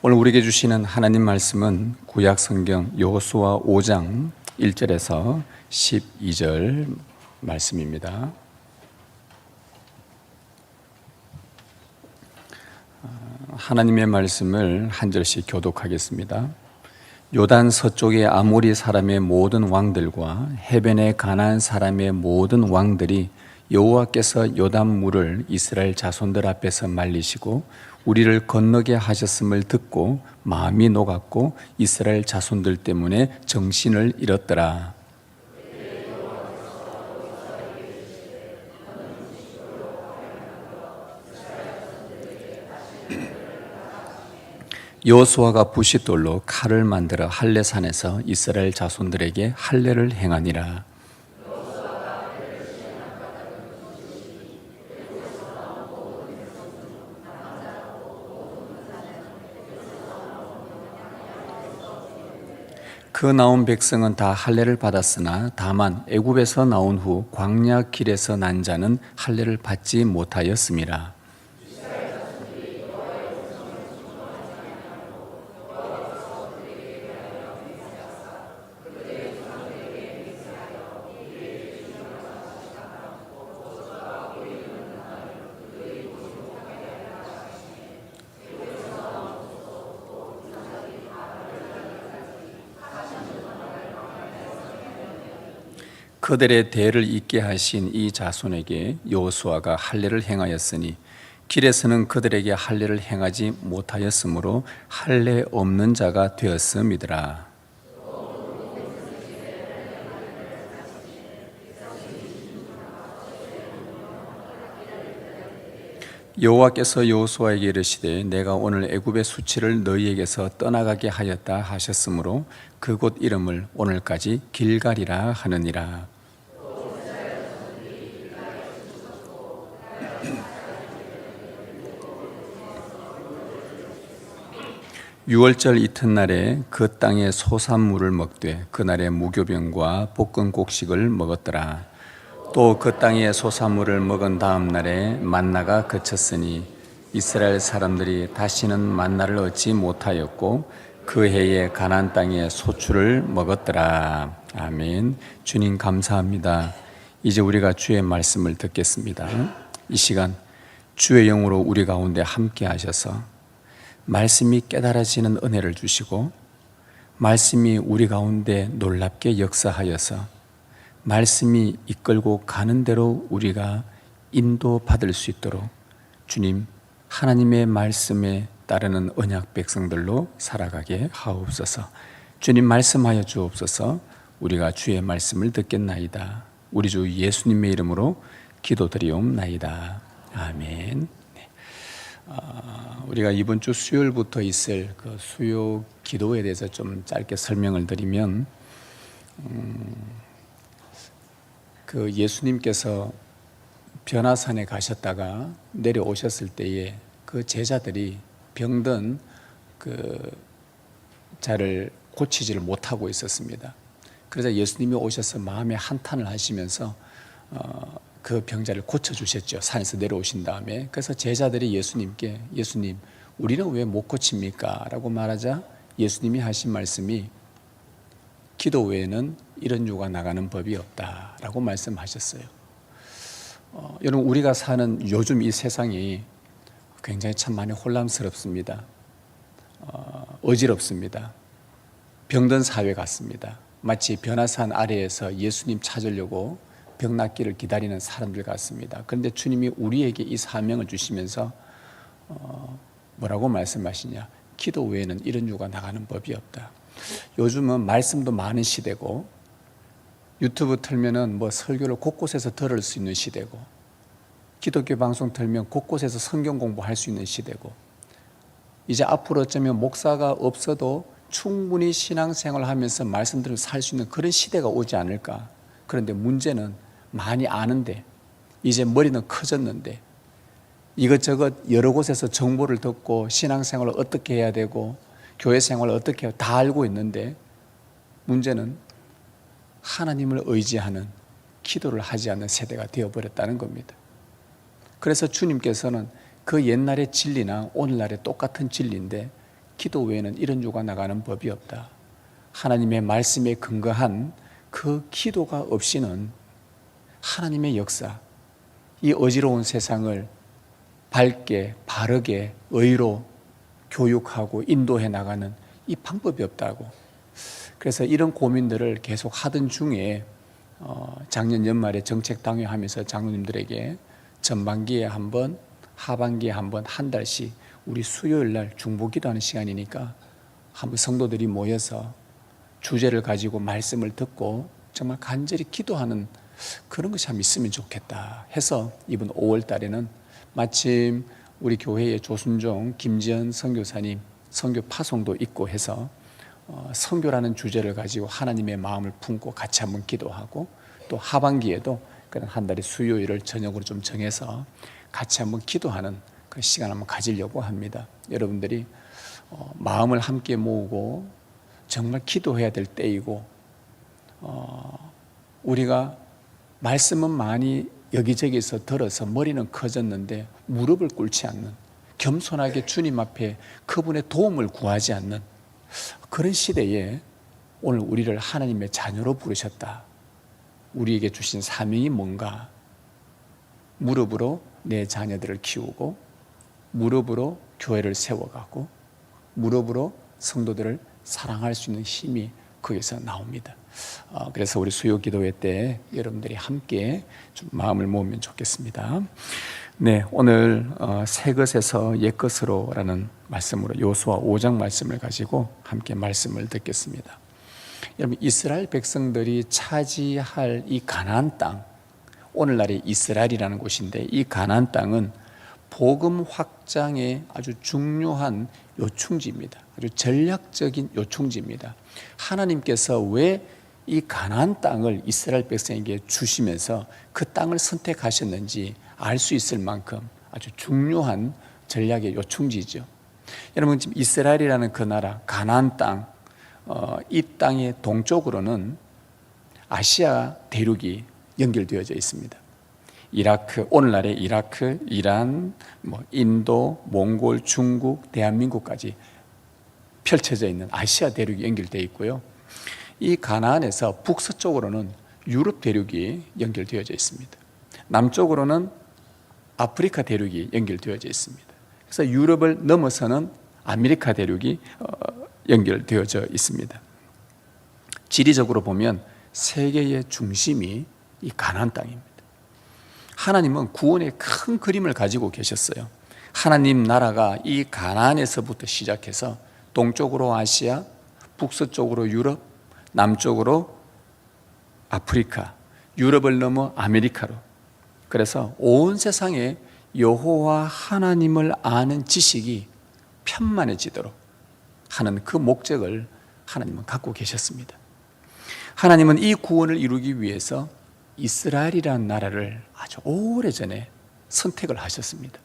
오늘 우리에게 주시는 하나님 말씀은 구약 성경 여호수아 5장 1절에서 12절 말씀입니다. 하나님의 말씀을 한 절씩 교독하겠습니다. 요단 서쪽의 아모리 사람의 모든 왕들과 해변의 가나안 사람의 모든 왕들이 여호와께서 요단 물을 이스라엘 자손들 앞에서 말리시고 우리를 건너게 하셨음을 듣고 마음이 녹았고 이스라엘 자손들 때문에 정신을 잃었더라. 여호수아가 부싯돌로 칼을 만들어 할례산에서 이스라엘 자손들에게 할례를 행하니라. 그 나온 백성은 다 할례를 받았으나 다만 애굽에서 나온 후 광야 길에서 난 자는 할례를 받지 못하였음이라. 그들의 대를 잇게 하신 이 자손에게 여호수아가 할례를 행하였으니 길에서는 그들에게 할례를 행하지 못하였으므로 할례 없는 자가 되었음이더라. 여호와께서 여호수아에게 이르시되 내가 오늘 애굽의 수치를 너희에게서 떠나가게 하였다 하셨으므로 그곳 이름을 오늘까지 길갈이라 하느니라. 유월절 이튿날에 그 땅의 소산물을 먹되 그날에 무교병과 볶은 곡식을 먹었더라. 또 그 땅의 소산물을 먹은 다음 날에 만나가 그쳤으니 이스라엘 사람들이 다시는 만나를 얻지 못하였고 그 해에 가나안 땅의 소출을 먹었더라. 아멘. 주님 감사합니다. 이제 우리가 주의 말씀을 듣겠습니다. 이 시간 주의 영으로 우리 가운데 함께 하셔서 말씀이 깨달아지는 은혜를 주시고 말씀이 우리 가운데 놀랍게 역사하여서 말씀이 이끌고 가는 대로 우리가 인도받을 수 있도록 주님 하나님의 말씀에 따르는 언약 백성들로 살아가게 하옵소서. 주님 말씀하여 주옵소서. 우리가 주의 말씀을 듣겠나이다. 우리 주 예수님의 이름으로 기도드리옵나이다. 아멘. 우리가 이번 주 수요일부터 있을 그 수요 기도에 대해서 좀 짧게 설명을 드리면 그 예수님께서 변화산에 가셨다가 내려오셨을 때에 그 제자들이 병든 그 자를 고치지를 못하고 있었습니다. 그래서 예수님이 오셔서 마음에 한탄을 하시면서 그 병자를 고쳐주셨죠. 산에서 내려오신 다음에. 그래서 제자들이 예수님께 예수님 우리는 왜 못 고칩니까? 라고 말하자 예수님이 하신 말씀이 기도 외에는 이런 유가 나가는 법이 없다 라고 말씀하셨어요. 여러분 우리가 사는 요즘 이 세상이 굉장히 참 많이 혼란스럽습니다. 어지럽습니다. 병든 사회 같습니다. 마치 변화산 아래에서 예수님 찾으려고 병 낫기를 기다리는 사람들 같습니다. 그런데 주님이 우리에게 이 사명을 주시면서 뭐라고 말씀하시냐? 기도 외에는 이런 유가 나가는 법이 없다. 요즘은 말씀도 많은 시대고 유튜브 틀면은 뭐 설교를 곳곳에서 들을 수 있는 시대고 기독교 방송 틀면 곳곳에서 성경 공부할 수 있는 시대고 이제 앞으로 어쩌면 목사가 없어도 충분히 신앙생활을 하면서 말씀들을 살 수 있는 그런 시대가 오지 않을까. 그런데 문제는 많이 아는데 이제 머리는 커졌는데 이것저것 여러 곳에서 정보를 듣고 신앙생활을 어떻게 해야 되고 교회 생활을 어떻게 해야 다 알고 있는데 문제는 하나님을 의지하는 기도를 하지 않는 세대가 되어버렸다는 겁니다. 그래서 주님께서는 그 옛날의 진리나 오늘날의 똑같은 진리인데 기도 외에는 이런 유가 나가는 법이 없다. 하나님의 말씀에 근거한 그 기도가 없이는 하나님의 역사, 이 어지러운 세상을 밝게, 바르게, 의로 교육하고 인도해 나가는 이 방법이 없다고. 그래서 이런 고민들을 계속 하던 중에 작년 연말에 정책 당회하면서 장로님들에게 전반기에 한 번, 하반기에 한 번, 한 달씩 우리 수요일 날 중보기도하는 시간이니까 한번 성도들이 모여서 주제를 가지고 말씀을 듣고 정말 간절히 기도하는 그런 것이 한번 있으면 좋겠다 해서 이번 5월 달에는 마침 우리 교회의 조순종, 김지연 선교사님 선교 파송도 있고 해서 선교라는 주제를 가지고 하나님의 마음을 품고 같이 한번 기도하고, 또 하반기에도 그런 한 달의 수요일을 저녁으로 좀 정해서 같이 한번 기도하는 그 시간 한번 가지려고 합니다. 여러분들이 마음을 함께 모으고 정말 기도해야 될 때이고, 우리가 말씀은 많이 여기저기서 들어서 머리는 커졌는데 무릎을 꿇지 않는, 겸손하게 주님 앞에 그분의 도움을 구하지 않는 그런 시대에 오늘 우리를 하나님의 자녀로 부르셨다. 우리에게 주신 사명이 뭔가? 무릎으로 내 자녀들을 키우고, 무릎으로 교회를 세워가고, 무릎으로 성도들을 사랑할 수 있는 힘이 거기서 나옵니다. 그래서 우리 수요 기도회 때 여러분들이 함께 좀 마음을 모으면 좋겠습니다. 네, 오늘 새 것에서 옛 것으로라는 말씀으로 여호수아 5장 말씀을 가지고 함께 말씀을 듣겠습니다. 여러분, 이스라엘 백성들이 차지할 이 가나안 땅, 오늘날의 이스라엘이라는 곳인데, 이 가나안 땅은 복음 확장의 아주 중요한 요충지입니다. 아주 전략적인 요충지입니다. 하나님께서 왜 이 가나안 땅을 이스라엘 백성에게 주시면서 그 땅을 선택하셨는지 알 수 있을 만큼 아주 중요한 전략의 요충지죠. 여러분, 지금 이스라엘이라는 그 나라 가나안 땅, 이 땅의 동쪽으로는 아시아 대륙이 연결되어져 있습니다. 이라크, 오늘날의 이라크, 이란, 인도, 몽골, 중국, 대한민국까지 펼쳐져 있는 아시아 대륙이 연결되어 있고요. 이 가나안에서 북서쪽으로는 유럽 대륙이 연결되어져 있습니다. 남쪽으로는 아프리카 대륙이 연결되어져 있습니다. 그래서 유럽을 넘어서는 아메리카 대륙이 연결되어져 있습니다. 지리적으로 보면 세계의 중심이 이 가나안 땅입니다. 하나님은 구원의 큰 그림을 가지고 계셨어요. 하나님 나라가 이 가나안에서부터 시작해서 동쪽으로 아시아, 북서쪽으로 유럽, 남쪽으로 아프리카, 유럽을 넘어 아메리카로, 그래서 온 세상에 여호와 하나님을 아는 지식이 편만해지도록 하는 그 목적을 하나님은 갖고 계셨습니다. 하나님은 이 구원을 이루기 위해서 이스라엘이라는 나라를 아주 오래전에 선택을 하셨습니다.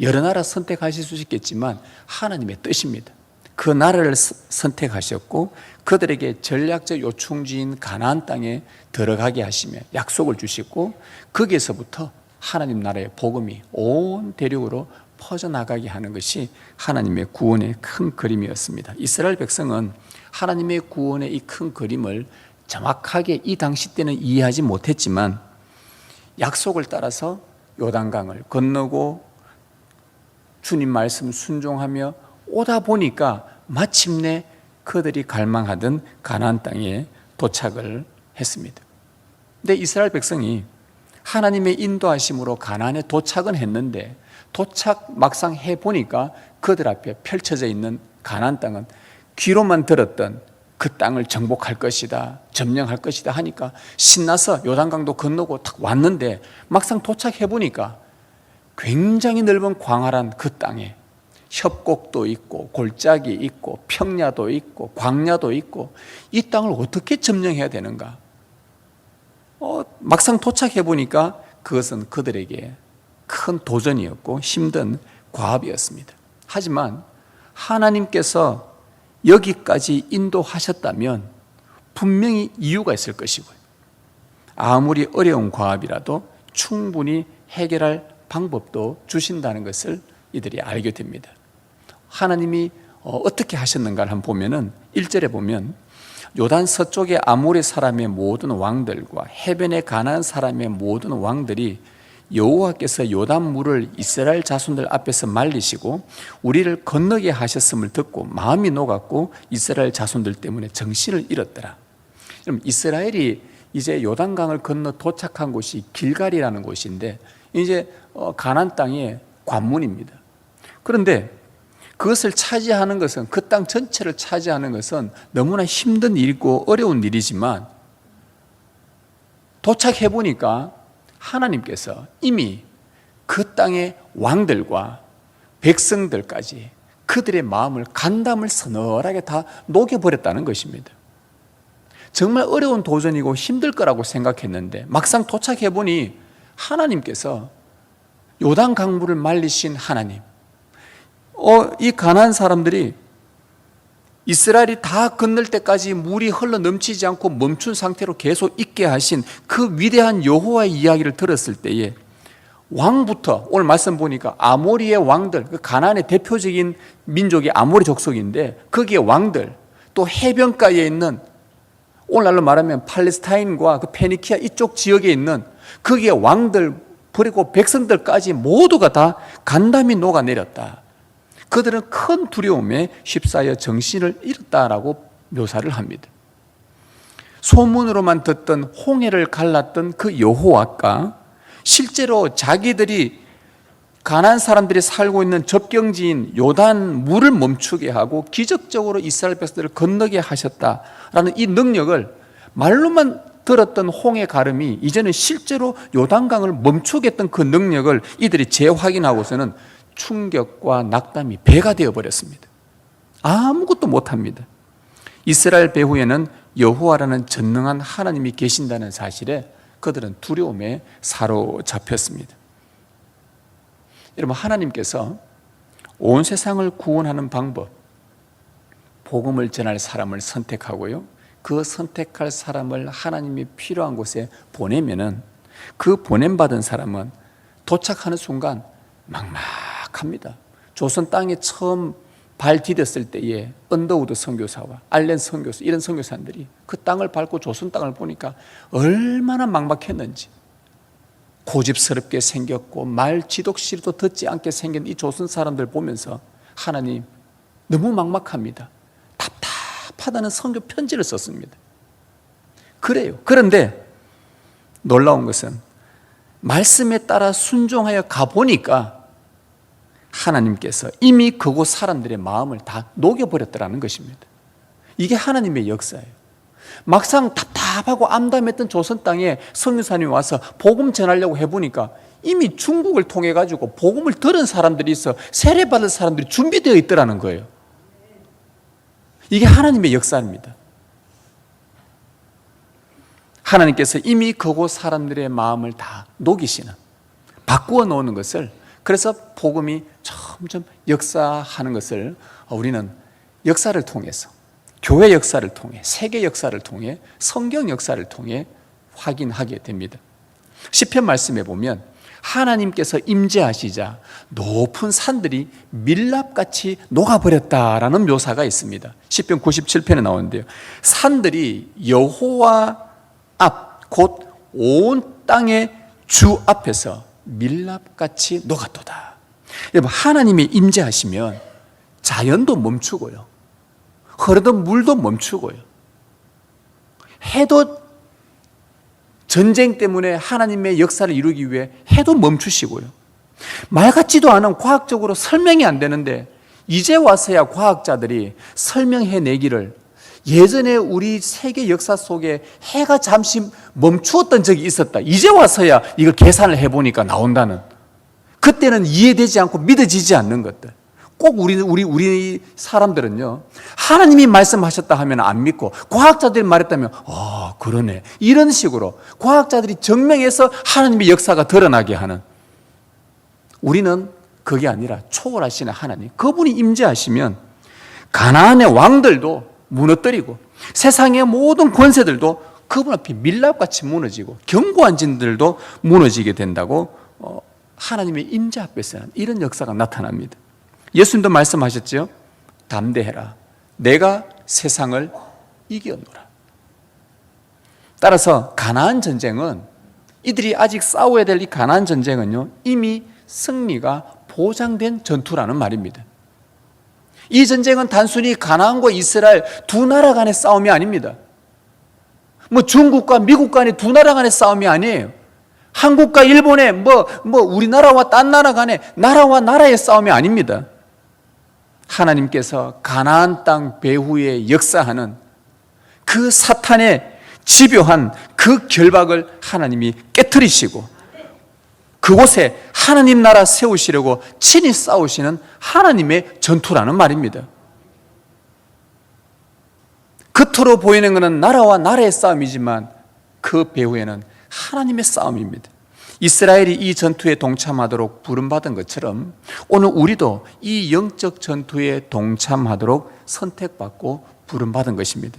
여러 나라 선택하실 수 있겠지만 하나님의 뜻입니다. 그 나라를 선택하셨고 그들에게 전략적 요충지인 가나안 땅에 들어가게 하시며 약속을 주시고, 거기에서부터 하나님 나라의 복음이 온 대륙으로 퍼져나가게 하는 것이 하나님의 구원의 큰 그림이었습니다. 이스라엘 백성은 하나님의 구원의 이 큰 그림을 정확하게 이 당시 때는 이해하지 못했지만, 약속을 따라서 요단강을 건너고 주님 말씀 순종하며 오다 보니까 마침내 그들이 갈망하던 가나안 땅에 도착을 했습니다. 근데 이스라엘 백성이 하나님의 인도하심으로 가나안에 도착은 했는데, 도착 막상 해보니까 그들 앞에 펼쳐져 있는 가나안 땅은 귀로만 들었던 그 땅을 정복할 것이다, 점령할 것이다 하니까 신나서 요단강도 건너고 탁 왔는데, 막상 도착해보니까 굉장히 넓은 광활한 그 땅에 협곡도 있고 골짜기 있고 평야도 있고 광야도 있고, 이 땅을 어떻게 점령해야 되는가? 막상 도착해 보니까 그것은 그들에게 큰 도전이었고 힘든 과업이었습니다. 하지만 하나님께서 여기까지 인도하셨다면 분명히 이유가 있을 것이고요, 아무리 어려운 과업이라도 충분히 해결할 방법도 주신다는 것을 이들이 알게 됩니다. 하나님이 어떻게 하셨는가를 한번 보면은 1절에 보면 요단 서쪽의 아모리 사람의 모든 왕들과 해변에 가나안 사람의 모든 왕들이 여호와께서 요단 물을 이스라엘 자손들 앞에서 말리시고 우리를 건너게 하셨음을 듣고 마음이 녹았고 이스라엘 자손들 때문에 정신을 잃었더라. 그럼 이스라엘이 이제 요단강을 건너 도착한 곳이 길갈이라는 곳인데 이제 가나안 땅의 관문입니다. 그런데 그것을 차지하는 것은, 그 땅 전체를 차지하는 것은 너무나 힘든 일이고 어려운 일이지만 도착해 보니까 하나님께서 이미 그 땅의 왕들과 백성들까지 그들의 마음을, 간담을 서늘하게 다 녹여버렸다는 것입니다. 정말 어려운 도전이고 힘들 거라고 생각했는데 막상 도착해 보니 하나님께서 요단 강물을 말리신 하나님, 이 가나안 사람들이 이스라엘이 다 건널 때까지 물이 흘러 넘치지 않고 멈춘 상태로 계속 있게 하신 그 위대한 여호와의 이야기를 들었을 때에 왕부터, 오늘 말씀 보니까 아모리의 왕들, 그 가나안의 대표적인 민족이 아모리 족속인데 거기에 왕들, 또 해변가에 있는, 오늘날로 말하면 팔레스타인과 그 페니키아 이쪽 지역에 있는 거기에 왕들, 그리고 백성들까지 모두가 다 간담이 녹아내렸다. 그들은 큰 두려움에 휩싸여 정신을 잃었다라고 묘사를 합니다. 소문으로만 듣던 홍해를 갈랐던 그 여호와가 실제로 자기들이 가나안 사람들이 살고 있는 접경지인 요단 물을 멈추게 하고 기적적으로 이스라엘 백성들을 건너게 하셨다라는 이 능력을, 말로만 들었던 홍해 가름이 이제는 실제로 요단강을 멈추게 했던 그 능력을 이들이 재확인하고서는 충격과 낙담이 배가 되어버렸습니다. 아무것도 못합니다. 이스라엘 배후에는 여호와라는 전능한 하나님이 계신다는 사실에 그들은 두려움에 사로잡혔습니다. 여러분, 하나님께서 온 세상을 구원하는 방법, 복음을 전할 사람을 선택하고요, 그 선택할 사람을 하나님이 필요한 곳에 보내면은 그 보냄받은 사람은 도착하는 순간 막막합니다. 조선 땅에 처음 발 디뎠을 때에 언더우드 선교사와 알렌 선교사, 이런 선교사들이 그 땅을 밟고 조선 땅을 보니까 얼마나 막막했는지, 고집스럽게 생겼고 말 지독시리도 듣지 않게 생긴 이 조선 사람들 보면서 하나님, 너무 막막합니다, 답답하다는 선교 편지를 썼습니다. 그래요. 그런데 놀라운 것은 말씀에 따라 순종하여 가보니까 하나님께서 이미 그곳 사람들의 마음을 다 녹여버렸더라는 것입니다. 이게 하나님의 역사예요. 막상 답답하고 암담했던 조선 땅에 선교사님이 와서 복음 전하려고 해보니까 이미 중국을 통해 가지고 복음을 들은 사람들이 있어, 세례받을 사람들이 준비되어 있더라는 거예요. 이게 하나님의 역사입니다. 하나님께서 이미 그곳 사람들의 마음을 다 녹이시는, 바꾸어 놓는 것을, 그래서 복음이 점점 역사하는 것을 우리는 역사를 통해서, 교회 역사를 통해, 세계 역사를 통해, 성경 역사를 통해 확인하게 됩니다. 시편 말씀에 보면 하나님께서 임재하시자 높은 산들이 밀랍같이 녹아버렸다라는 묘사가 있습니다. 시편 97편에 나오는데요, 산들이 여호와 앞, 곧 온 땅의 주 앞에서 밀랍같이 녹았도다. 여러분, 하나님이 임재하시면 자연도 멈추고요, 흐르던 물도 멈추고요, 해도 전쟁 때문에 하나님의 역사를 이루기 위해 해도 멈추시고요, 말 같지도 않은, 과학적으로 설명이 안 되는데 이제 와서야 과학자들이 설명해내기를, 예전에 우리 세계 역사 속에 해가 잠시 멈추었던 적이 있었다, 이제 와서야 이걸 계산을 해보니까 나온다는, 그때는 이해되지 않고 믿어지지 않는 것들. 꼭 우리 사람들은요, 하나님이 말씀하셨다 하면 안 믿고 과학자들이 말했다면 그러네, 이런 식으로 과학자들이 증명해서 하나님의 역사가 드러나게 하는, 우리는 그게 아니라 초월하시는 하나님, 그분이 임재하시면 가나안의 왕들도 무너뜨리고 세상의 모든 권세들도 그분 앞에 밀랍같이 무너지고 견고한 진들도 무너지게 된다고 하나님의 임재 앞에서는 이런 역사가 나타납니다. 예수님도 말씀하셨죠. 담대해라. 내가 세상을 이겼노라. 따라서 가나안 전쟁은, 이들이 아직 싸워야 될 이 가나안 전쟁은요, 이미 승리가 보장된 전투라는 말입니다. 이 전쟁은 단순히 가나안과 이스라엘 두 나라 간의 싸움이 아닙니다. 뭐 중국과 미국 간의 두 나라 간의 싸움이 아니에요. 한국과 일본의 우리나라와 딴 나라 간의 나라와 나라의 싸움이 아닙니다. 하나님께서 가나안 땅 배후에 역사하는 그 사탄의 집요한 그 결박을 하나님이 깨트리시고 그곳에 하나님 나라 세우시려고 친히 싸우시는 하나님의 전투라는 말입니다. 겉으로 보이는 것은 나라와 나라의 싸움이지만 그 배후에는 하나님의 싸움입니다. 이스라엘이 이 전투에 동참하도록 부름받은 것처럼 오늘 우리도 이 영적 전투에 동참하도록 선택받고 부름받은 것입니다.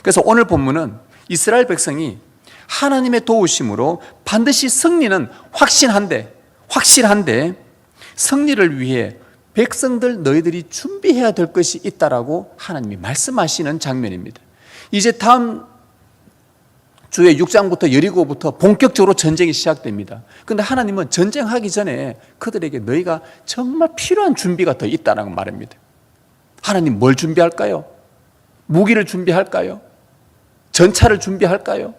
그래서 오늘 본문은 이스라엘 백성이 하나님의 도우심으로 반드시 승리는 확실한데 승리를 위해 백성들 너희들이 준비해야 될 것이 있다라고 하나님이 말씀하시는 장면입니다. 이제 다음 주에 6장부터 여리고부터 본격적으로 전쟁이 시작됩니다. 그런데 하나님은 전쟁하기 전에 그들에게 너희가 정말 필요한 준비가 더 있다는 말입니다. 하나님 뭘 준비할까요? 무기를 준비할까요? 전차를 준비할까요?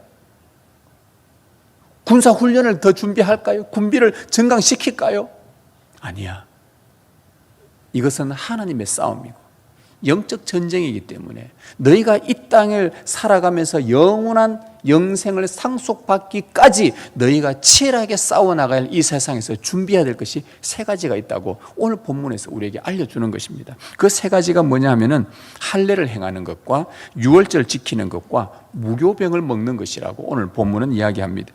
군사훈련을 더 준비할까요? 군비를 증강시킬까요? 아니야. 이것은 하나님의 싸움이고 영적 전쟁이기 때문에 너희가 이 땅을 살아가면서 영원한 영생을 상속받기까지 너희가 치열하게 싸워나갈 이 세상에서 준비해야 될 것이 세 가지가 있다고 오늘 본문에서 우리에게 알려주는 것입니다. 그 세 가지가 뭐냐 하면은 할례를 행하는 것과 유월절 지키는 것과 무교병을 먹는 것이라고 오늘 본문은 이야기합니다.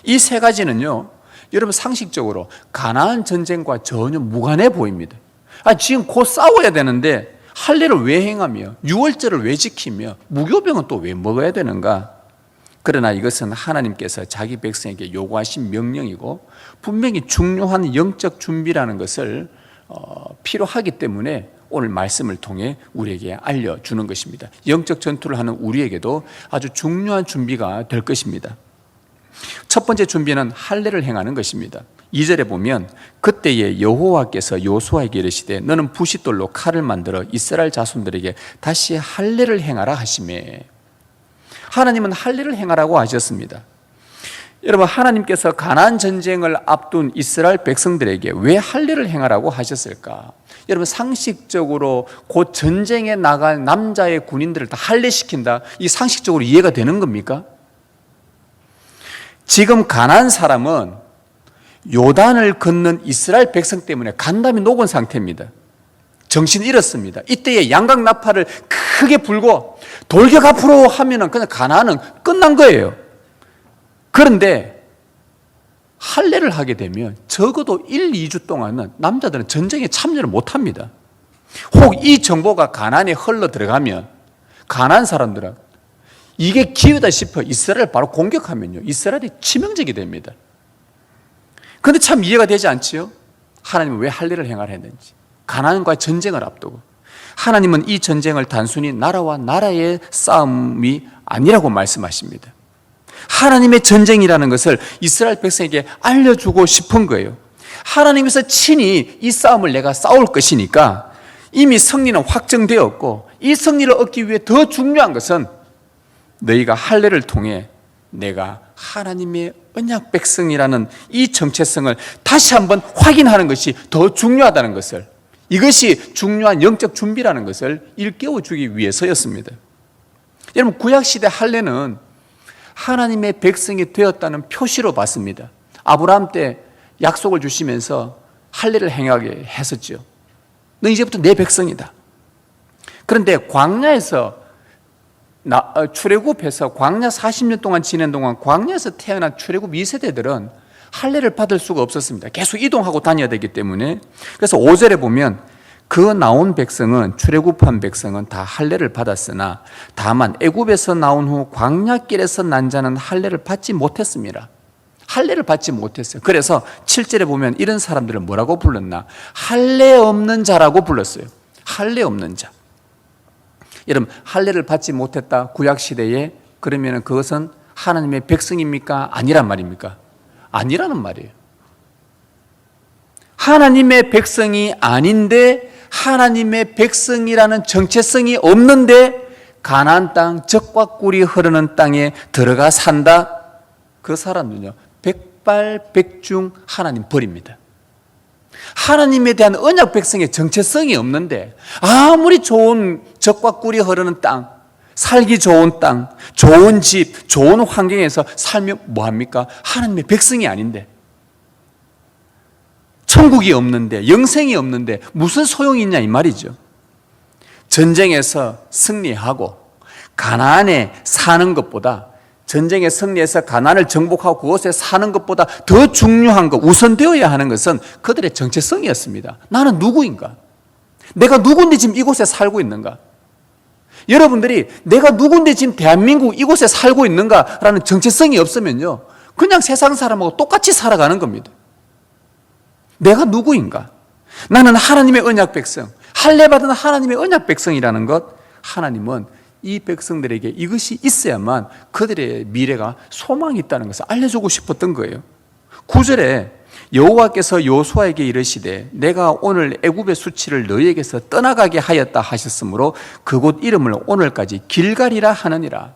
이 세 가지는요, 여러분 상식적으로 가나안 전쟁과 전혀 무관해 보입니다. 지금 곧 싸워야 되는데 할례를 왜 행하며 유월절을 왜 지키며 무교병은 또 왜 먹어야 되는가? 그러나 이것은 하나님께서 자기 백성에게 요구하신 명령이고 분명히 중요한 영적 준비라는 것을 필요하기 때문에 오늘 말씀을 통해 우리에게 알려주는 것입니다. 영적 전투를 하는 우리에게도 아주 중요한 준비가 될 것입니다. 첫 번째 준비는 할례를 행하는 것입니다. 2절에 보면 그때에 여호와께서 요수아에게 이르시되 너는 부싯돌로 칼을 만들어 이스라엘 자손들에게 다시 할례를 행하라 하시매. 하나님은 할례를 행하라고 하셨습니다. 여러분, 하나님께서 가나안 전쟁을 앞둔 이스라엘 백성들에게 왜 할례를 행하라고 하셨을까? 여러분, 상식적으로 곧 전쟁에 나갈 남자의 군인들을 다 할례시킨다, 이 상식적으로 이해가 되는 겁니까? 지금 가나안 사람은 요단을 걷는 이스라엘 백성 때문에 간담이 녹은 상태입니다. 정신을 잃었습니다. 이때에 양각 나팔을 크게 불고 돌격 앞으로 하면은 그냥 가나안은 끝난 거예요. 그런데 할례를 하게 되면 적어도 1, 2주 동안은 남자들은 전쟁에 참여를 못합니다. 혹 이 정보가 가나안에 흘러 들어가면 가나안 사람들은 이게 기회다 싶어 이스라엘을 바로 공격하면요, 이스라엘이 치명적이 됩니다. 그런데 참 이해가 되지 않지요? 하나님은 왜 할례를 행하라 했는지. 가나안과의 전쟁을 앞두고 하나님은 이 전쟁을 단순히 나라와 나라의 싸움이 아니라고 말씀하십니다. 하나님의 전쟁이라는 것을 이스라엘 백성에게 알려주고 싶은 거예요. 하나님께서 친히 이 싸움을 내가 싸울 것이니까 이미 승리는 확정되었고 이 승리를 얻기 위해 더 중요한 것은 너희가 할례를 통해 내가 하나님의 언약 백성이라는 이 정체성을 다시 한번 확인하는 것이 더 중요하다는 것을, 이것이 중요한 영적 준비라는 것을 일깨워 주기 위해서였습니다. 여러분, 구약시대 할례는 하나님의 백성이 되었다는 표시로 봤습니다. 아브라함 때 약속을 주시면서 할례를 행하게 했었죠. 너 이제부터 내 백성이다. 그런데 광야에서 출애굽해서 광야 40년 동안 지낸 동안 광야에서 태어난 출애굽 2세대들은 할례를 받을 수가 없었습니다. 계속 이동하고 다녀야 되기 때문에. 그래서 5절에 보면 그 나온 백성은, 출애굽한 백성은 다 할례를 받았으나 다만 애굽에서 나온 후 광야길에서 난 자는 할례를 받지 못했습니다. 할례를 받지 못했어요. 그래서 7절에 보면 이런 사람들을 뭐라고 불렀나? 할례 없는 자라고 불렀어요. 할례 없는 자. 여러분, 할례를 받지 못했다 구약 시대에, 그러면 그것은 하나님의 백성입니까? 아니란 말입니까? 아니라는 말이에요. 하나님의 백성이 아닌데, 하나님의 백성이라는 정체성이 없는데 가나안 땅, 젖과 꿀이 흐르는 땅에 들어가 산다. 그 사람은요, 백발백중 하나님 버립니다. 하나님에 대한 언약 백성의 정체성이 없는데 아무리 좋은 젖과 꿀이 흐르는 땅, 살기 좋은 땅, 좋은 집, 좋은 환경에서 살면 뭐합니까? 하나님의 백성이 아닌데, 천국이 없는데, 영생이 없는데 무슨 소용이 있냐 이 말이죠. 전쟁에서 승리하고 가나안에 사는 것보다, 전쟁에 승리해서 가나안을 정복하고 그곳에 사는 것보다 더 중요한 것, 우선되어야 하는 것은 그들의 정체성이었습니다. 나는 누구인가? 내가 누군데 지금 이곳에 살고 있는가? 여러분들이 내가 누군데 지금 대한민국 이곳에 살고 있는가라는 정체성이 없으면요, 그냥 세상 사람하고 똑같이 살아가는 겁니다. 내가 누구인가? 나는 하나님의 언약 백성, 할례받은 하나님의 언약 백성이라는 것, 하나님은 이 백성들에게 이것이 있어야만 그들의 미래가 소망이 있다는 것을 알려주고 싶었던 거예요. 9절에 여호와께서 여호수아에게 이르시되 내가 오늘 애굽의 수치를 너희에게서 떠나가게 하였다 하셨으므로 그곳 이름을 오늘까지 길갈이라 하느니라.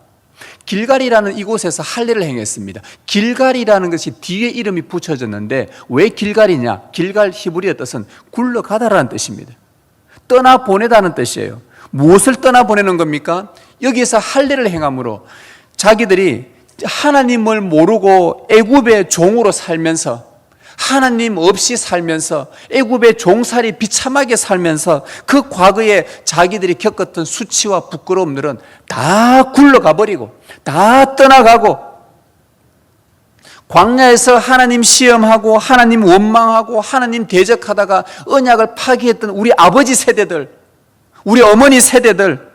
길갈이라는 이곳에서 할례를 행했습니다. 길갈이라는 것이 뒤에 이름이 붙여졌는데 왜 길갈이냐? 길갈 히브리어 뜻은 굴러가다라는 뜻입니다. 떠나보내다는 뜻이에요. 무엇을 떠나보내는 겁니까? 여기에서 할례를 행함으로 자기들이 하나님을 모르고 애굽의 종으로 살면서, 하나님 없이 살면서, 애굽의 종살이 비참하게 살면서 그 과거에 자기들이 겪었던 수치와 부끄러움들은 다 굴러가 버리고 다 떠나가고, 광야에서 하나님 시험하고 하나님 원망하고 하나님 대적하다가 언약을 파기했던 우리 아버지 세대들, 우리 어머니 세대들,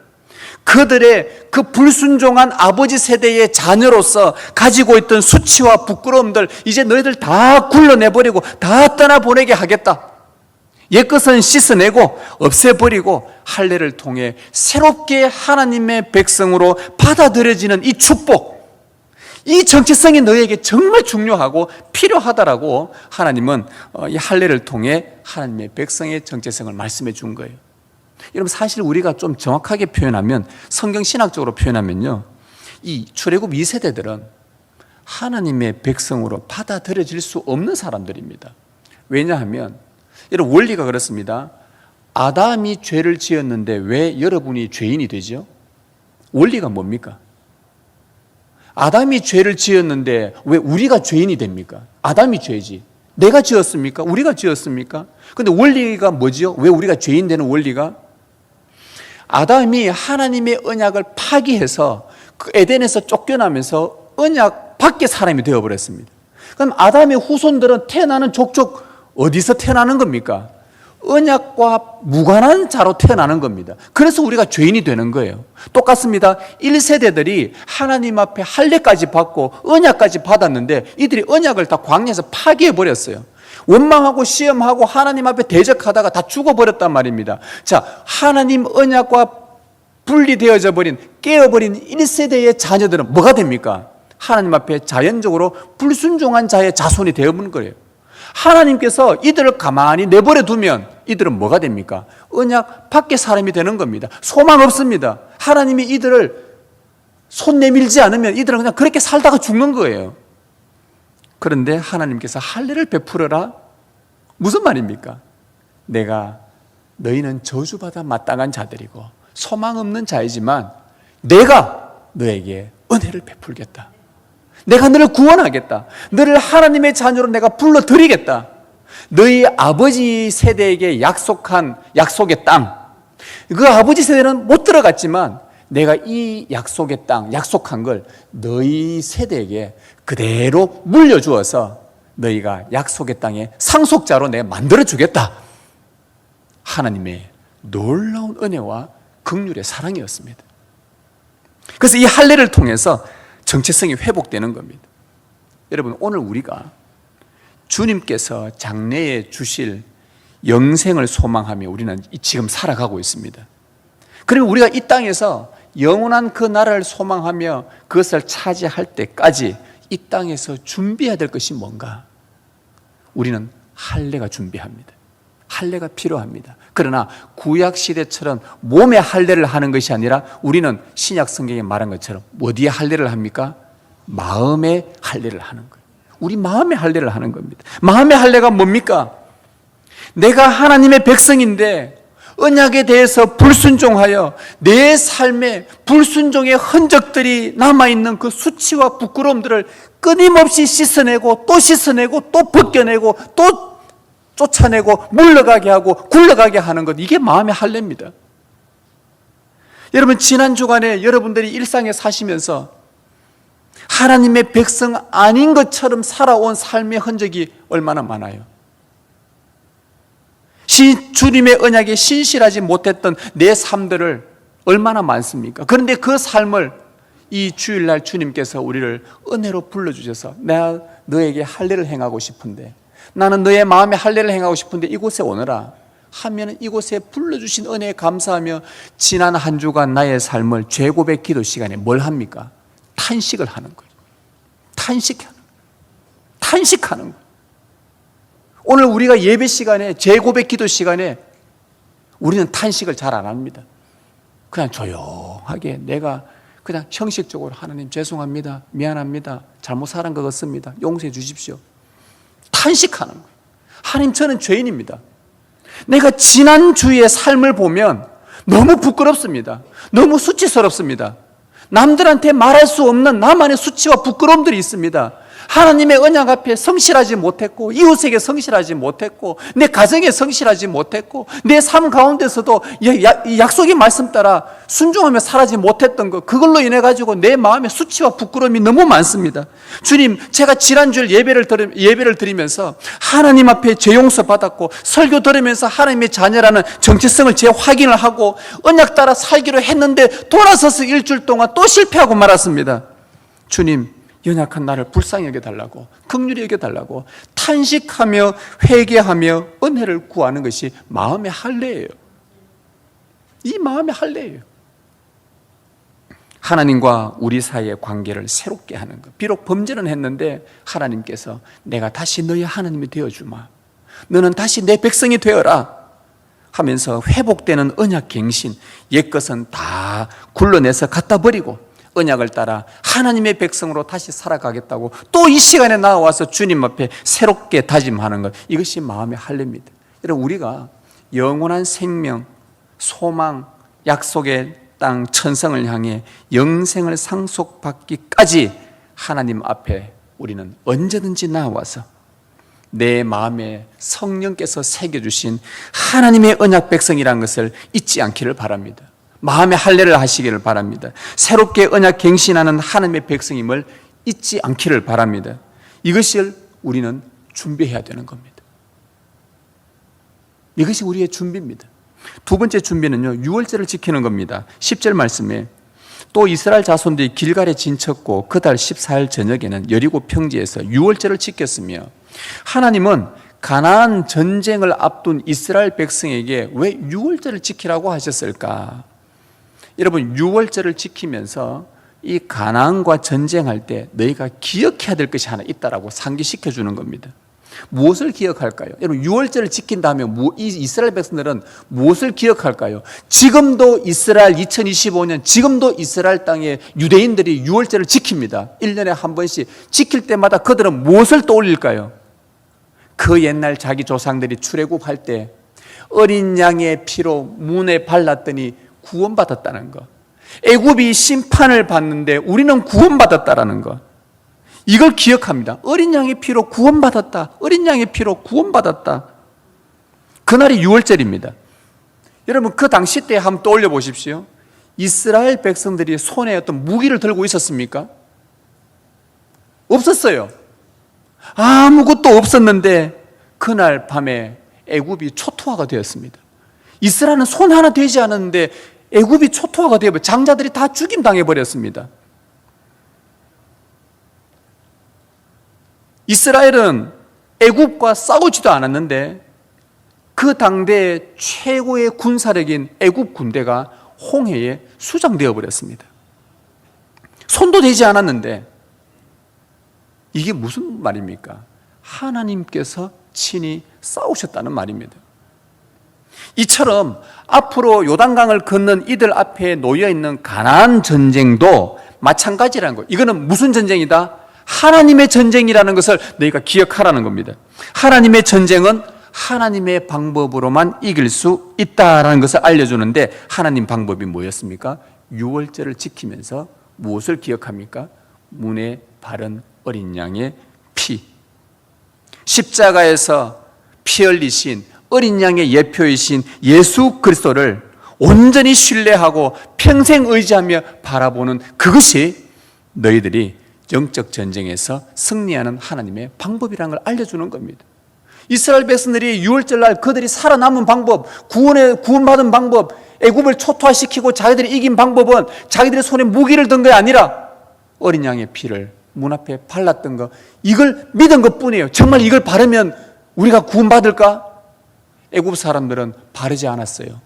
그들의 그 불순종한 아버지 세대의 자녀로서 가지고 있던 수치와 부끄러움들 이제 너희들 다 굴러내버리고 다 떠나보내게 하겠다. 옛것은 씻어내고 없애버리고 할례를 통해 새롭게 하나님의 백성으로 받아들여지는 이 축복, 이 정체성이 너희에게 정말 중요하고 필요하다라고 하나님은 이 할례를 통해 하나님의 백성의 정체성을 말씀해 준 거예요. 여러분, 사실 우리가 좀 정확하게 표현하면, 성경신학적으로 표현하면요, 이 출애굽 2세대들은 하나님의 백성으로 받아들여질 수 없는 사람들입니다. 왜냐하면 여러분, 원리가 그렇습니다. 아담이 죄를 지었는데 왜 여러분이 죄인이 되죠? 원리가 뭡니까? 아담이 죄를 지었는데 왜 우리가 죄인이 됩니까? 아담이 죄지. 내가 지었습니까? 우리가 지었습니까? 근데 원리가 뭐지요? 왜 우리가 죄인 되는 원리가? 아담이 하나님의 언약을 파기해서 그 에덴에서 쫓겨나면서 언약 밖의 사람이 되어버렸습니다. 그럼 아담의 후손들은 태어나는 족족 어디서 태어나는 겁니까? 언약과 무관한 자로 태어나는 겁니다. 그래서 우리가 죄인이 되는 거예요. 똑같습니다. 1세대들이 하나님 앞에 할례까지 받고 언약까지 받았는데 이들이 언약을 다 광야에서 파기해버렸어요. 원망하고 시험하고 하나님 앞에 대적하다가 다 죽어버렸단 말입니다. 자, 하나님 언약과 분리되어져 버린, 깨어버린 1세대의 자녀들은 뭐가 됩니까? 하나님 앞에 자연적으로 불순종한 자의 자손이 되어버린 거예요. 하나님께서 이들을 가만히 내버려 두면 이들은 뭐가 됩니까? 언약 밖의 사람이 되는 겁니다. 소망 없습니다. 하나님이 이들을 손 내밀지 않으면 이들은 그냥 그렇게 살다가 죽는 거예요. 그런데 하나님께서 할례를 베풀어라? 무슨 말입니까? 내가 너희는 저주받아 마땅한 자들이고 소망 없는 자이지만 내가 너에게 은혜를 베풀겠다. 내가 너를 구원하겠다. 너를 하나님의 자녀로 내가 불러드리겠다. 너희 아버지 세대에게 약속한 약속의 땅, 그 아버지 세대는 못 들어갔지만 내가 이 약속의 땅, 약속한 걸 너희 세대에게 그대로 물려주어서 너희가 약속의 땅의 상속자로 내가 만들어주겠다. 하나님의 놀라운 은혜와 긍휼의 사랑이었습니다. 그래서 이 할례를 통해서 정체성이 회복되는 겁니다. 여러분, 오늘 우리가 주님께서 장래에 주실 영생을 소망하며 우리는 지금 살아가고 있습니다. 그리고 우리가 이 땅에서 영원한 그 나라를 소망하며 그것을 차지할 때까지 이 땅에서 준비해야 될 것이 뭔가? 우리는 할례가 준비합니다. 할례가 필요합니다. 그러나 구약 시대처럼 몸의 할례를 하는 것이 아니라 우리는 신약 성경에 말한 것처럼 어디에 할례를 합니까? 마음의 할례를 하는 거예요. 우리 마음의 할례를 하는 겁니다. 마음의 할례가 뭡니까? 내가 하나님의 백성인데 언약에 대해서 불순종하여 내 삶에 불순종의 흔적들이 남아있는 그 수치와 부끄러움들을 끊임없이 씻어내고 또 씻어내고 또 벗겨내고 또 쫓아내고 물러가게 하고 굴러가게 하는 것, 이게 마음의 할례입니다. 여러분, 지난 주간에 여러분들이 일상에 사시면서 하나님의 백성 아닌 것처럼 살아온 삶의 흔적이 얼마나 많아요. 주님의 언약에 신실하지 못했던 내 삶들을 얼마나 많습니까? 그런데 그 삶을 이 주일날 주님께서 우리를 은혜로 불러주셔서 내가 너에게 할례를 행하고 싶은데, 나는 너의 마음에 할례를 행하고 싶은데 이곳에 오너라 하면 이곳에 불러주신 은혜에 감사하며 지난 한 주간 나의 삶을 죄고백 기도 시간에 뭘 합니까? 탄식을 하는 거예요. 탄식하는 거예요. 오늘 우리가 예배 시간에, 재고백 기도 시간에 우리는 탄식을 잘 안 합니다. 그냥 조용하게 내가 그냥 형식적으로 하나님 죄송합니다, 미안합니다, 잘못 살은 것 같습니다, 용서해 주십시오, 탄식하는 거예요. 하나님, 저는 죄인입니다. 내가 지난주의 삶을 보면 너무 부끄럽습니다. 너무 수치스럽습니다. 남들한테 말할 수 없는 나만의 수치와 부끄러움들이 있습니다. 하나님의 언약 앞에 성실하지 못했고, 이웃에게 성실하지 못했고, 내 가정에 성실하지 못했고, 내 삶 가운데서도 약속의 말씀 따라 순종하며 살아지 못했던 것, 그걸로 인해 가지고 내 마음에 수치와 부끄러움이 너무 많습니다. 주님, 제가 지난주에 예배를 드리면서 하나님 앞에 죄 용서 받았고, 설교 들으면서 하나님의 자녀라는 정체성을 재확인을 하고 언약 따라 살기로 했는데 돌아서서 일주일 동안 또 실패하고 말았습니다. 주님, 연약한 나를 불쌍히 여겨달라고, 긍휼히 여겨달라고 탄식하며 회개하며 은혜를 구하는 것이 마음의 할례예요. 이 마음의 할례예요. 하나님과 우리 사이의 관계를 새롭게 하는 것. 비록 범죄는 했는데 하나님께서 내가 다시 너의 하나님이 되어주마, 너는 다시 내 백성이 되어라 하면서 회복되는 언약 갱신, 옛것은 다 굴러내서 갖다 버리고 언약을 따라 하나님의 백성으로 다시 살아가겠다고 또 이 시간에 나와서 주님 앞에 새롭게 다짐하는 것, 이것이 마음의 할례입니다. 여러분, 우리가 영원한 생명, 소망, 약속의 땅 천성을 향해 영생을 상속받기까지 하나님 앞에 우리는 언제든지 나와서 내 마음에 성령께서 새겨주신 하나님의 언약 백성이라는 것을 잊지 않기를 바랍니다. 마음의 할례를 하시기를 바랍니다. 새롭게 언약 갱신하는 하나님의 백성임을 잊지 않기를 바랍니다. 이것을 우리는 준비해야 되는 겁니다. 이것이 우리의 준비입니다. 두 번째 준비는요, 유월절을 지키는 겁니다. 10절 말씀에 또 이스라엘 자손들이 길갈에 진쳤고 그 달 14일 저녁에는 여리고 평지에서 유월절을 지켰으며, 하나님은 가나안 전쟁을 앞둔 이스라엘 백성에게 왜 유월절을 지키라고 하셨을까? 여러분, 유월절을 지키면서 이 가나안과 전쟁할 때 너희가 기억해야 될 것이 하나 있다라고 상기시켜 주는 겁니다. 무엇을 기억할까요? 여러분, 유월절을 지킨다 하면 이 이스라엘 백성들은 무엇을 기억할까요? 지금도 이스라엘 2025년 지금도 이스라엘 땅에 유대인들이 유월절을 지킵니다. 1년에 한 번씩 지킬 때마다 그들은 무엇을 떠올릴까요? 그 옛날 자기 조상들이 출애굽할 때 어린 양의 피로 문에 발랐더니 구원받았다는 것, 애굽이 심판을 받는데 우리는 구원받았다라는 것, 이걸 기억합니다. 어린 양의 피로 구원받았다, 어린 양의 피로 구원받았다. 그날이 유월절입니다. 여러분, 그 당시 때 한번 떠올려 보십시오. 이스라엘 백성들이 손에 어떤 무기를 들고 있었습니까? 없었어요. 아무것도 없었는데 그날 밤에 애굽이 초토화가 되었습니다. 이스라엘은 손 하나 되지 않았는데 애굽이 초토화가 되어버려, 장자들이 다 죽임 당해버렸습니다. 이스라엘은 애굽과 싸우지도 않았는데 그 당대 최고의 군사력인 애굽 군대가 홍해에 수장되어 버렸습니다. 손도 대지 않았는데 이게 무슨 말입니까? 하나님께서 친히 싸우셨다는 말입니다. 이처럼 앞으로 요단강을 걷는 이들 앞에 놓여 있는 가나안 전쟁도 마찬가지라는 거예요. 이거는 무슨 전쟁이다? 하나님의 전쟁이라는 것을 너희가 기억하라는 겁니다. 하나님의 전쟁은 하나님의 방법으로만 이길 수 있다라는 것을 알려주는데, 하나님 방법이 뭐였습니까? 유월절을 지키면서 무엇을 기억합니까? 문에 바른 어린 양의 피, 십자가에서 피 흘리신 어린 양의 예표이신 예수 그리스도를 온전히 신뢰하고 평생 의지하며 바라보는 그것이 너희들이 영적 전쟁에서 승리하는 하나님의 방법이라는 걸 알려주는 겁니다. 이스라엘 백성들이 유월절날 그들이 살아남은 방법, 구원받은 방법, 애굽을 초토화시키고 자기들이 이긴 방법은 자기들의 손에 무기를 든 게 아니라 어린 양의 피를 문 앞에 발랐던 것, 이걸 믿은 것뿐이에요. 정말 이걸 바르면 우리가 구원받을까? 애굽 사람들은 바르지 않았어요.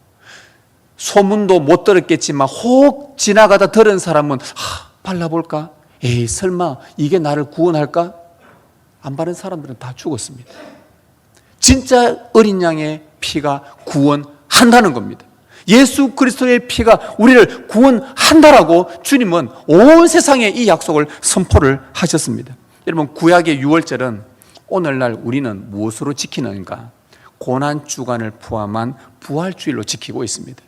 소문도 못 들었겠지만 혹 지나가다 들은 사람은 발라볼까? 에이, 설마 이게 나를 구원할까? 안 바른 사람들은 다 죽었습니다. 진짜 어린 양의 피가 구원한다는 겁니다. 예수 그리스도의 피가 우리를 구원한다라고 주님은 온 세상에 이 약속을 선포를 하셨습니다. 여러분, 구약의 유월절은 오늘날 우리는 무엇으로 지키는가? 고난주간을 포함한 부활주일로 지키고 있습니다.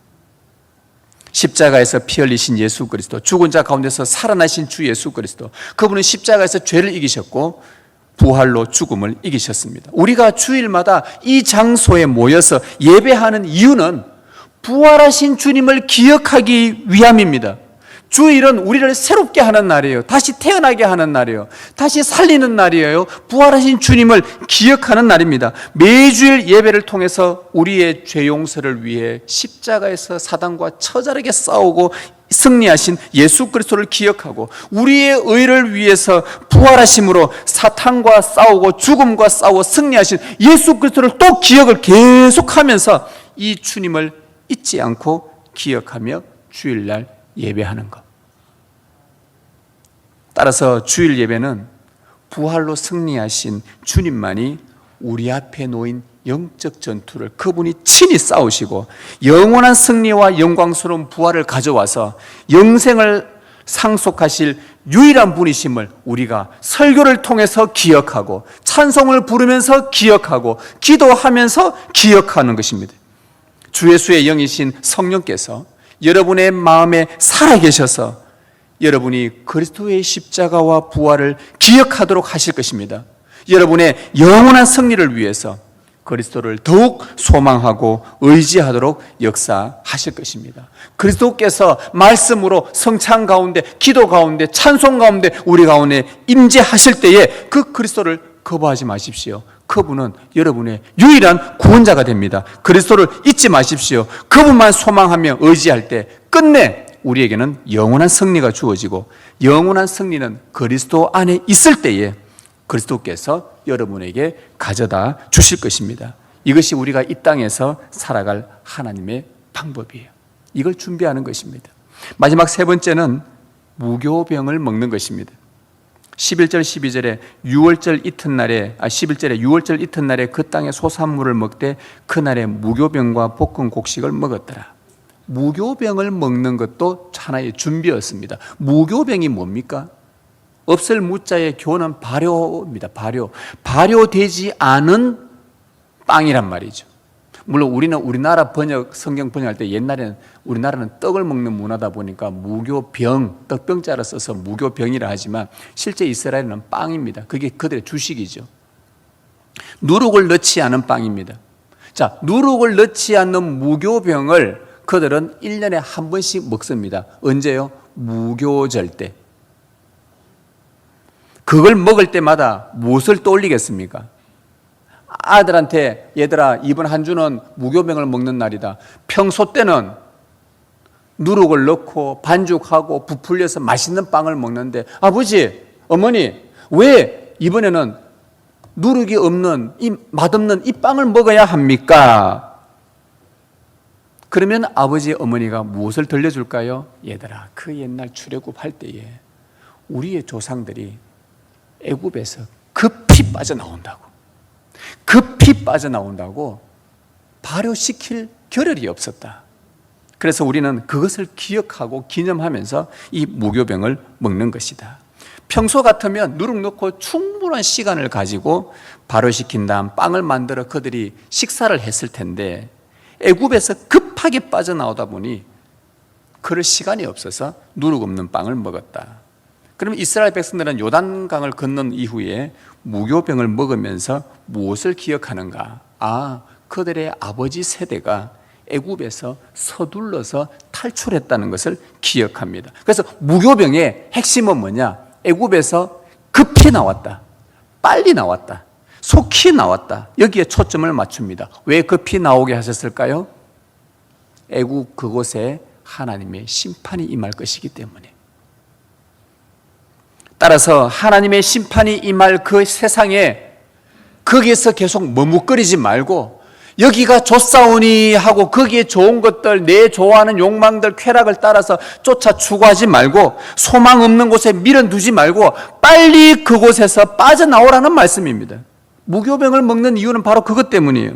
십자가에서 피 흘리신 예수 그리스도, 죽은 자 가운데서 살아나신 주 예수 그리스도, 그분은 십자가에서 죄를 이기셨고 부활로 죽음을 이기셨습니다. 우리가 주일마다 이 장소에 모여서 예배하는 이유는 부활하신 주님을 기억하기 위함입니다. 주일은 우리를 새롭게 하는 날이에요. 다시 태어나게 하는 날이에요. 다시 살리는 날이에요. 부활하신 주님을 기억하는 날입니다. 매주일 예배를 통해서 우리의 죄 용서를 위해 십자가에서 사단과 처절하게 싸우고 승리하신 예수 그리스도를 기억하고, 우리의 의를 위해서 부활하심으로 사탄과 싸우고 죽음과 싸워 승리하신 예수 그리스도를 또 기억을 계속하면서 이 주님을 잊지 않고 기억하며 주일날 예배하는 것. 따라서 주일 예배는 부활로 승리하신 주님만이 우리 앞에 놓인 영적 전투를 그분이 친히 싸우시고 영원한 승리와 영광스러운 부활을 가져와서 영생을 상속하실 유일한 분이심을 우리가 설교를 통해서 기억하고 찬송을 부르면서 기억하고 기도하면서 기억하는 것입니다. 주 예수의 영이신 성령께서 여러분의 마음에 살아계셔서 여러분이 그리스도의 십자가와 부활을 기억하도록 하실 것입니다. 여러분의 영원한 승리를 위해서 그리스도를 더욱 소망하고 의지하도록 역사하실 것입니다. 그리스도께서 말씀으로 성찬 가운데, 기도 가운데, 찬송 가운데 우리 가운데 임재하실 때에 그 그리스도를 거부하지 마십시오. 그분은 여러분의 유일한 구원자가 됩니다. 그리스도를 잊지 마십시오. 그분만 소망하며 의지할 때 끝내 우리에게는 영원한 승리가 주어지고, 영원한 승리는 그리스도 안에 있을 때에 그리스도께서 여러분에게 가져다 주실 것입니다. 이것이 우리가 이 땅에서 살아갈 하나님의 방법이에요. 이걸 준비하는 것입니다. 마지막 세 번째는 무교병을 먹는 것입니다. 11절 12절에 11절 이튿날에 그 땅의 소산물을 먹되 그날에 무교병과 볶은 곡식을 먹었더라. 무교병을 먹는 것도 하나의 준비였습니다. 무교병이 뭡니까? 없을 무자의 교는 발효입니다. 발효되지 않은 빵이란 말이죠. 물론 우리는 우리나라 성경 번역할 때 옛날에는 우리나라는 떡을 먹는 문화다 보니까 무교병, 떡병자를 써서 무교병이라 하지만 실제 이스라엘은 빵입니다. 그게 그들의 주식이죠. 누룩을 넣지 않은 빵입니다. 자, 누룩을 넣지 않는 무교병을 그들은 1년에 한 번씩 먹습니다. 언제요? 무교절 때. 그걸 먹을 때마다 무엇을 떠올리겠습니까? 아들한테 얘들아, 이번 한 주는 무교병을 먹는 날이다. 평소 때는 누룩을 넣고 반죽하고 부풀려서 맛있는 빵을 먹는데 아버지, 어머니, 왜 이번에는 누룩이 없는 이 맛없는 이 빵을 먹어야 합니까? 그러면 아버지 어머니가 무엇을 들려줄까요? 얘들아, 그 옛날 출애굽 할 때에 우리의 조상들이 애굽에서 급히 빠져나온다고 발효시킬 겨를이 없었다. 그래서 우리는 그것을 기억하고 기념하면서 이 무교병을 먹는 것이다. 평소 같으면 누룩 넣고 충분한 시간을 가지고 발효시킨 다음 빵을 만들어 그들이 식사를 했을 텐데 애굽에서 급하게 빠져나오다 보니 그럴 시간이 없어서 누룩 없는 빵을 먹었다. 그러면 이스라엘 백성들은 요단강을 건넌 이후에 무교병을 먹으면서 무엇을 기억하는가? 그들의 아버지 세대가 애굽에서 서둘러서 탈출했다는 것을 기억합니다. 그래서 무교병의 핵심은 뭐냐? 애굽에서 급히 나왔다, 빨리 나왔다, 속히 나왔다. 여기에 초점을 맞춥니다. 왜 급히 나오게 하셨을까요? 애굽 그곳에 하나님의 심판이 임할 것이기 때문에. 따라서 하나님의 심판이 임할 그 세상에 거기에서 계속 머뭇거리지 말고 여기가 좋사오니 하고 거기에 좋은 것들, 내 좋아하는 욕망들, 쾌락을 따라서 쫓아 추구하지 말고 소망 없는 곳에 밀어두지 말고 빨리 그곳에서 빠져나오라는 말씀입니다. 무교병을 먹는 이유는 바로 그것 때문이에요.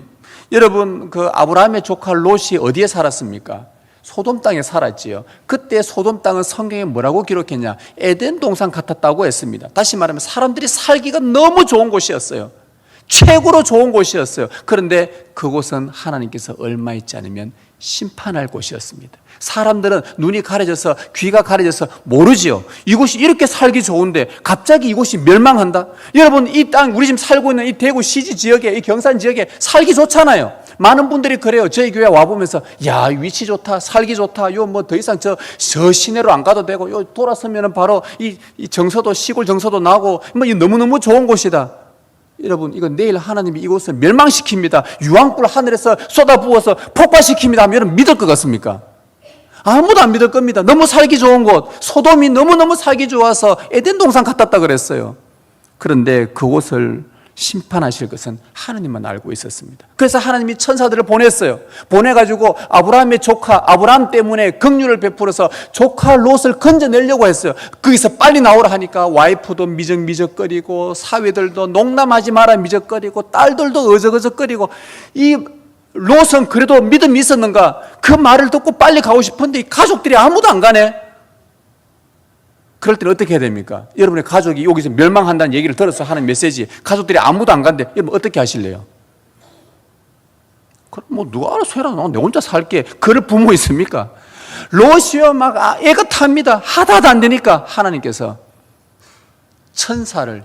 여러분, 그 아브라함의 조카 롯이 어디에 살았습니까? 소돔 땅에 살았지요. 그때 소돔 땅은 성경에 뭐라고 기록했냐? 에덴 동산 같았다고 했습니다. 다시 말하면 사람들이 살기가 너무 좋은 곳이었어요. 최고로 좋은 곳이었어요. 그런데 그곳은 하나님께서 얼마 있지 않으면 심판할 곳이었습니다. 사람들은 눈이 가려져서 귀가 가려져서 모르지요. 이곳이 이렇게 살기 좋은데 갑자기 이곳이 멸망한다? 여러분, 이 땅, 우리 지금 살고 있는 이 대구 시지 지역에, 이 경산 지역에 살기 좋잖아요. 많은 분들이 그래요. 저희 교회 와보면서 야, 위치 좋다, 살기 좋다, 요 뭐 더 이상 저 시내로 안 가도 되고, 요 돌아서면은 바로 이 정서도, 시골 정서도 나고, 뭐 너무너무 좋은 곳이다. 여러분, 이거 내일 하나님이 이곳을 멸망시킵니다, 유황불 하늘에서 쏟아부어서 폭발시킵니다 하면 여러분 믿을 것 같습니까? 아무도 안 믿을 겁니다. 너무 살기 좋은 곳, 소돔이 너무너무 살기 좋아서 에덴 동산 같았다 그랬어요. 그런데 그곳을 심판하실 것은 하나님만 알고 있었습니다. 그래서 하나님이 천사들을 보냈어요. 보내가지고 아브라함의 조카, 아브라함 때문에 긍휼을 베풀어서 조카 롯을 건져내려고 했어요. 거기서 빨리 나오라 하니까 와이프도 미적미적거리고 사위들도 농담하지 마라 미적거리고 딸들도 어적어적거리고, 이 롯은 그래도 믿음이 있었는가? 그 말을 듣고 빨리 가고 싶은데 이 가족들이 아무도 안 가네. 그럴 때는 어떻게 해야 됩니까? 여러분의 가족이 여기서 멸망한다는 얘기를 들어서 하는 메시지, 가족들이 아무도 안 간대. 여러분 어떻게 하실래요? 그럼 뭐 누가 알아서 해라, 내 혼자 살게. 그럴 부모 있습니까? 롯이요 막 애가 탑니다. 하다도 안 되니까 하나님께서 천사를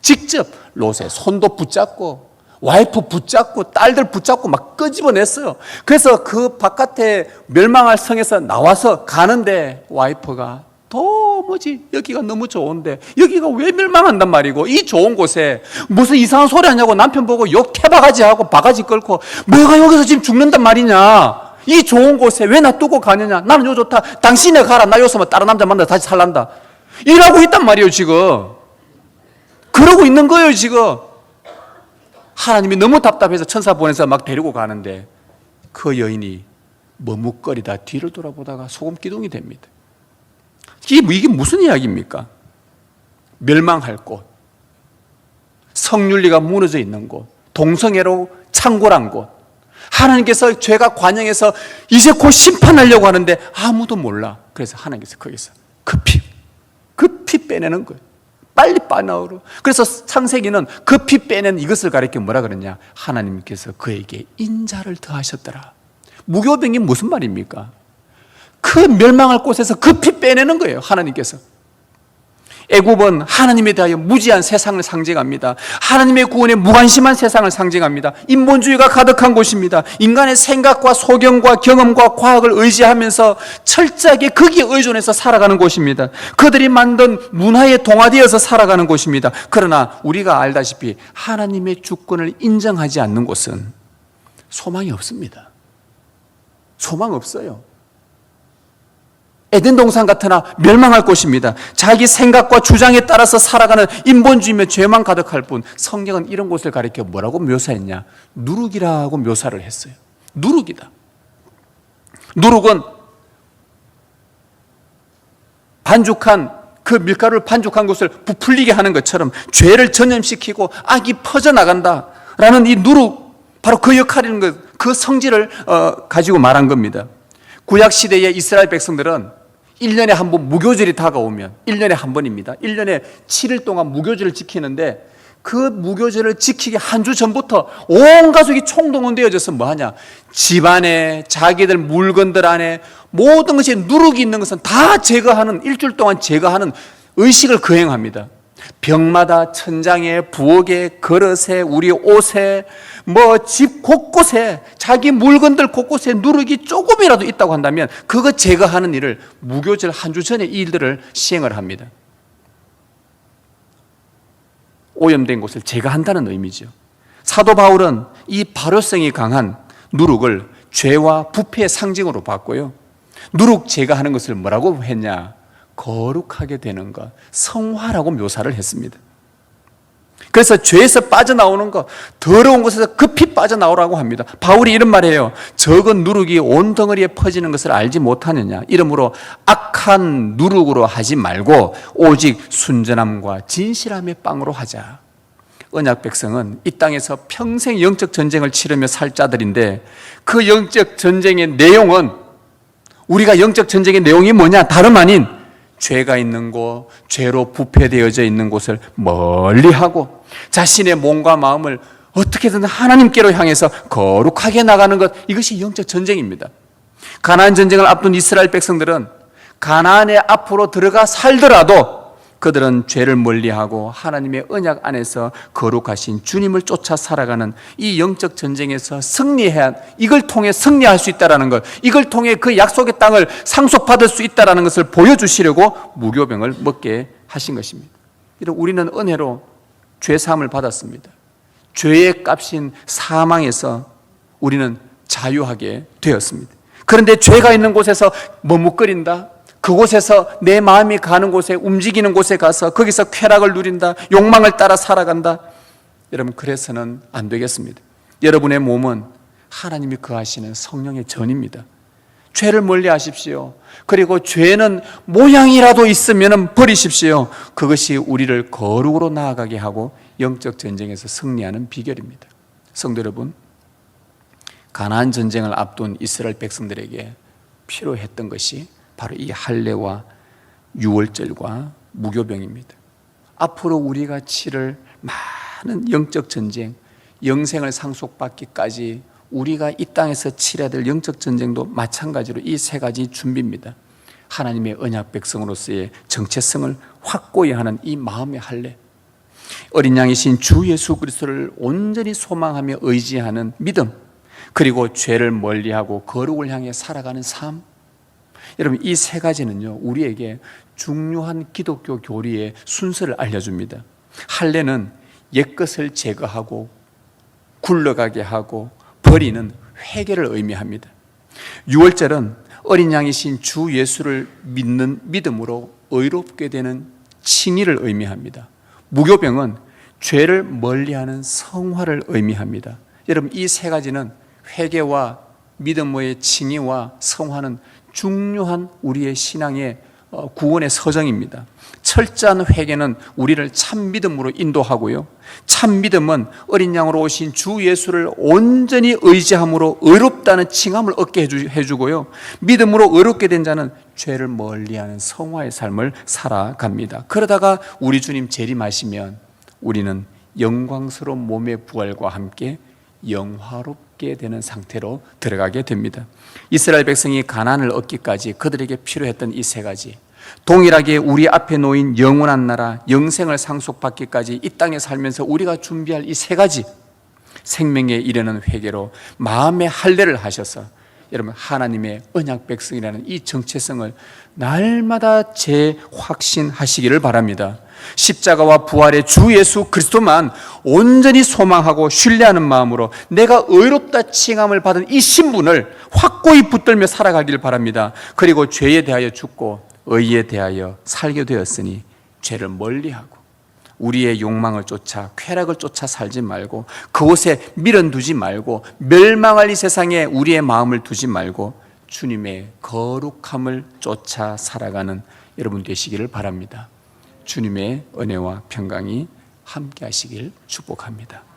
직접 롯의 손도 붙잡고 와이프 붙잡고 딸들 붙잡고 막 끄집어냈어요. 그래서 그 바깥에 멸망할 성에서 나와서 가는데 와이프가 도무지 여기가 너무 좋은데 여기가 왜 멸망한단 말이고, 이 좋은 곳에 무슨 이상한 소리 하냐고 남편 보고 욕 태바가지 하고 바가지 끌고, 뭐가 여기서 지금 죽는단 말이냐, 이 좋은 곳에 왜 놔두고 가느냐, 나는 요 좋다, 당신네 가라, 나 여기서 다른 남자 만나 다시 살란다, 이러고 있단 말이에요. 지금 그러고 있는 거예요. 지금 하나님이 너무 답답해서 천사 보내서 막 데리고 가는데 그 여인이 머뭇거리다 뒤를 돌아보다가 소금 기둥이 됩니다. 이게 무슨 이야기입니까? 멸망할 곳, 성윤리가 무너져 있는 곳, 동성애로 창궐한 곳, 하나님께서 죄가 관영해서 이제 곧 심판하려고 하는데 아무도 몰라. 그래서 하나님께서 거기서 급히 빼내는 거예요. 빨리 빠나오로. 그래서 창세기는 급히 빼낸 이것을 가리켜 뭐라 그러냐, 하나님께서 그에게 인자를 더하셨더라. 무교병이 무슨 말입니까? 그 멸망할 곳에서 급히 빼내는 거예요. 하나님께서. 애굽은 하나님에 대하여 무지한 세상을 상징합니다. 하나님의 구원에 무관심한 세상을 상징합니다. 인본주의가 가득한 곳입니다. 인간의 생각과 소견과 경험과 과학을 의지하면서 철저하게 거기에 의존해서 살아가는 곳입니다. 그들이 만든 문화에 동화되어서 살아가는 곳입니다. 그러나 우리가 알다시피 하나님의 주권을 인정하지 않는 곳은 소망이 없습니다. 소망 없어요. 에덴 동산 같으나 멸망할 곳입니다. 자기 생각과 주장에 따라서 살아가는 인본주의며 죄만 가득할 뿐, 성경은 이런 곳을 가리켜 뭐라고 묘사했냐? 누룩이라고 묘사를 했어요. 누룩이다. 누룩은 그 밀가루를 반죽한 것을 부풀리게 하는 것처럼 죄를 전염시키고 악이 퍼져나간다라는 이 누룩, 바로 그 역할이라는 것, 그 성질을 가지고 말한 겁니다. 구약시대의 이스라엘 백성들은 1년에 한 번 무교절이 다가오면, 1년에 한 번입니다. 1년에 7일 동안 무교절을 지키는데, 그 무교절을 지키기 한 주 전부터 온 가족이 총동원되어져서 뭐하냐? 집안에, 자기들 물건들 안에 모든 것이 누룩이 있는 것은 다 제거하는, 일주일 동안 제거하는 의식을 거행합니다. 벽마다, 천장에, 부엌에, 그릇에, 우리 옷에, 집 곳곳에, 자기 물건들 곳곳에 누룩이 조금이라도 있다고 한다면 그거 제거하는 일을 무교절 한 주 전에 이 일들을 시행을 합니다. 오염된 곳을 제거한다는 의미죠. 사도 바울은 이 발효성이 강한 누룩을 죄와 부패의 상징으로 봤고요. 누룩 제거하는 것을 뭐라고 했냐? 거룩하게 되는 것, 성화라고 묘사를 했습니다. 그래서 죄에서 빠져나오는 것, 더러운 곳에서 급히 빠져나오라고 합니다. 바울이 이런 말이에요. 적은 누룩이 온 덩어리에 퍼지는 것을 알지 못하느냐? 이러므로 악한 누룩으로 하지 말고 오직 순전함과 진실함의 빵으로 하자. 언약 백성은 이 땅에서 평생 영적 전쟁을 치르며 살 자들인데, 그 영적 전쟁의 내용은, 우리가 영적 전쟁의 내용이 뭐냐? 다름 아닌 죄가 있는 곳, 죄로 부패되어져 있는 곳을 멀리하고 자신의 몸과 마음을 어떻게든 하나님께로 향해서 거룩하게 나가는 것, 이것이 영적 전쟁입니다. 가나안 전쟁을 앞둔 이스라엘 백성들은 가나안에 앞으로 들어가 살더라도 그들은 죄를 멀리하고 하나님의 언약 안에서 거룩하신 주님을 쫓아 살아가는 이 영적 전쟁에서 승리해야, 이걸 통해 승리할 수 있다는 것, 이걸 통해 그 약속의 땅을 상속받을 수 있다는 것을 보여주시려고 무교병을 먹게 하신 것입니다. 이런 우리는 은혜로 죄사함을 받았습니다. 죄의 값인 사망에서 우리는 자유하게 되었습니다. 그런데 죄가 있는 곳에서 머뭇거린다, 그곳에서 내 마음이 가는 곳에, 움직이는 곳에 가서 거기서 쾌락을 누린다, 욕망을 따라 살아간다. 여러분, 그래서는 안 되겠습니다. 여러분의 몸은 하나님이 거하시는 성령의 전입니다. 죄를 멀리 하십시오. 그리고 죄는 모양이라도 있으면 버리십시오. 그것이 우리를 거룩으로 나아가게 하고 영적 전쟁에서 승리하는 비결입니다. 성도 여러분, 가나안 전쟁을 앞둔 이스라엘 백성들에게 필요했던 것이 바로 이 할례와 유월절과 무교병입니다. 앞으로 우리가 치를 많은 영적 전쟁, 영생을 상속받기까지 우리가 이 땅에서 치러야 될 영적 전쟁도 마찬가지로 이 세 가지 준비입니다. 하나님의 언약 백성으로서의 정체성을 확고히 하는 이 마음의 할례, 어린 양이신 주 예수 그리스도를 온전히 소망하며 의지하는 믿음, 그리고 죄를 멀리하고 거룩을 향해 살아가는 삶. 여러분, 이 세 가지는요, 우리에게 중요한 기독교 교리의 순서를 알려줍니다. 할례는 옛것을 제거하고 굴러가게 하고 버리는 회개를 의미합니다. 유월절은 어린 양이신 주 예수를 믿는 믿음으로 의롭게 되는 칭의를 의미합니다. 무교병은 죄를 멀리하는 성화를 의미합니다. 여러분, 이 세 가지는 회개와 믿음의 칭의와 성화는 중요한 우리의 신앙의 구원의 서정입니다. 철저한 회개는 우리를 참 믿음으로 인도하고요, 참 믿음은 어린 양으로 오신 주 예수를 온전히 의지함으로 의롭다는 칭함을 얻게 해주고요, 믿음으로 의롭게 된 자는 죄를 멀리하는 성화의 삶을 살아갑니다. 그러다가 우리 주님 재림하시면 우리는 영광스러운 몸의 부활과 함께 영화롭게 되는 상태로 들어가게 됩니다. 이스라엘 백성이 가나안을 얻기까지 그들에게 필요했던 이 세 가지, 동일하게 우리 앞에 놓인 영원한 나라, 영생을 상속받기까지 이 땅에 살면서 우리가 준비할 이 세 가지, 생명에 이르는 회개로 마음의 할례를 하셔서 여러분, 하나님의 언약 백성이라는 이 정체성을 날마다 재확신하시기를 바랍니다. 십자가와 부활의 주 예수 그리스도만 온전히 소망하고 신뢰하는 마음으로 내가 의롭다 칭함을 받은 이 신분을 확고히 붙들며 살아가기를 바랍니다. 그리고 죄에 대하여 죽고 의에 대하여 살게 되었으니 죄를 멀리하고 우리의 욕망을 쫓아 쾌락을 쫓아 살지 말고 그곳에 밀어두지 말고 멸망할 이 세상에 우리의 마음을 두지 말고 주님의 거룩함을 쫓아 살아가는 여러분 되시기를 바랍니다. 주님의 은혜와 평강이 함께 하시길 축복합니다.